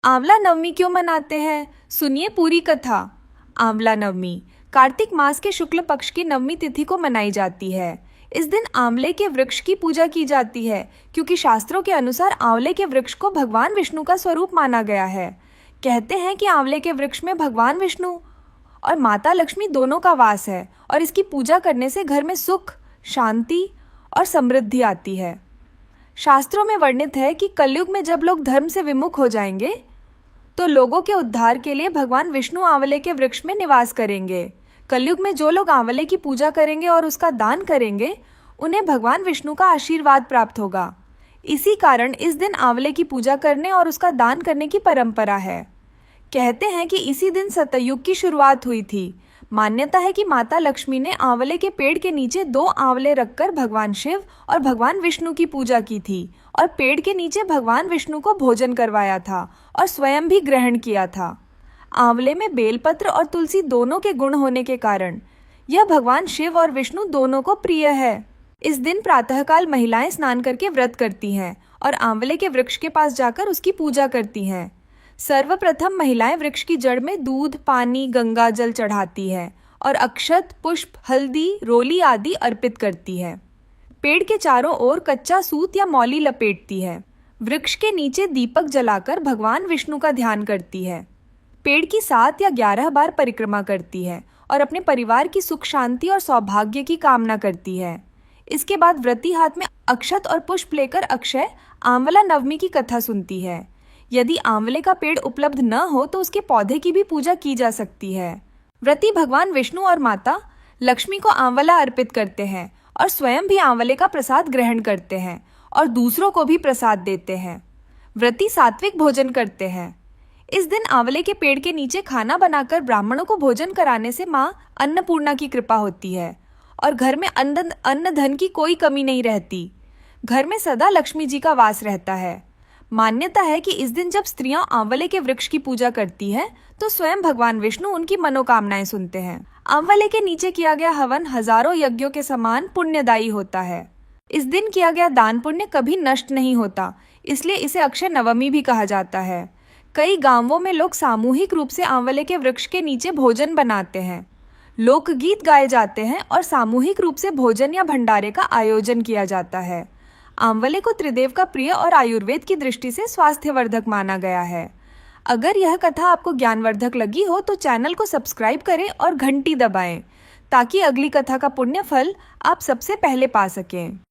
आंवला नवमी क्यों मनाते हैं? सुनिए पूरी कथा। आंवला नवमी कार्तिक मास के शुक्ल पक्ष की नवमी तिथि को मनाई जाती है। इस दिन आंवले के वृक्ष की पूजा की जाती है क्योंकि शास्त्रों के अनुसार आंवले के वृक्ष को भगवान विष्णु का स्वरूप माना गया है। कहते हैं कि आंवले के वृक्ष में भगवान विष्णु और माता लक्ष्मी दोनों का वास है और इसकी पूजा करने से घर में सुख, शांति और समृद्धि आती है। शास्त्रों में वर्णित है कि कलयुग में जब लोग धर्म से विमुख हो जाएंगे तो लोगों के उद्धार के लिए भगवान विष्णु आंवले के वृक्ष में निवास करेंगे। कलयुग में जो लोग आंवले की पूजा करेंगे और उसका दान करेंगे, उन्हें भगवान विष्णु का आशीर्वाद प्राप्त होगा। इसी कारण इस दिन आंवले की पूजा करने और उसका दान करने की परंपरा है। कहते हैं कि इसी दिन सतयुग की शुरुआत हुई थी। मान्यता है कि माता लक्ष्मी ने आंवले के पेड़ के नीचे 2 आंवले रखकर भगवान शिव और भगवान विष्णु की पूजा की थी और पेड़ के नीचे भगवान विष्णु को भोजन करवाया था और स्वयं भी ग्रहण किया था। आंवले में बेलपत्र और तुलसी दोनों के गुण होने के कारण यह भगवान शिव और विष्णु दोनों को प्रिय है। इस दिन प्रातःकाल महिलाएं स्नान करके व्रत करती हैं और आंवले के वृक्ष के पास जाकर उसकी पूजा करती हैं। सर्वप्रथम महिलाएं वृक्ष की जड़ में दूध, पानी, गंगा जल चढ़ाती है और अक्षत, पुष्प, हल्दी, रोली आदि अर्पित करती है। पेड़ के चारों ओर कच्चा सूत या मौली लपेटती है। वृक्ष के नीचे दीपक जलाकर भगवान विष्णु का ध्यान करती है। पेड़ की 7 या 11 बार परिक्रमा करती है और अपने परिवार की सुख, शांति और सौभाग्य की कामना करती है। इसके बाद व्रती हाथ में अक्षत और पुष्प लेकर अक्षय आंवला नवमी की कथा सुनती है। यदि आंवले का पेड़ उपलब्ध न हो तो उसके पौधे की भी पूजा की जा सकती है। व्रती भगवान विष्णु और माता लक्ष्मी को आंवला अर्पित करते हैं और स्वयं भी आंवले का प्रसाद ग्रहण करते हैं और दूसरों को भी प्रसाद देते हैं। व्रती सात्विक भोजन करते हैं। इस दिन आंवले के पेड़ के नीचे खाना बनाकर ब्राह्मणों को भोजन कराने से माँ अन्नपूर्णा की कृपा होती है और घर में अन्न धन की कोई कमी नहीं रहती। घर में सदा लक्ष्मी जी का वास रहता है। मान्यता है कि इस दिन जब स्त्रियां आंवले के वृक्ष की पूजा करती हैं तो स्वयं भगवान विष्णु उनकी मनोकामनाएं सुनते हैं। आंवले के नीचे किया गया हवन हजारों यज्ञों के समान पुण्यदायी होता है। इस दिन किया गया दान पुण्य कभी नष्ट नहीं होता, इसलिए इसे अक्षय नवमी भी कहा जाता है। कई गांवों में लोग सामूहिक रूप से आंवले के वृक्ष के नीचे भोजन बनाते हैं। लोकगीत गाए जाते हैं और सामूहिक रूप से भोजन या भंडारे का आयोजन किया जाता है। आंवले को त्रिदेव का प्रिय और आयुर्वेद की दृष्टि से स्वास्थ्यवर्धक माना गया है। अगर यह कथा आपको ज्ञानवर्धक लगी हो तो चैनल को सब्सक्राइब करें और घंटी दबाएं ताकि अगली कथा का पुण्य फल आप सबसे पहले पा सकें।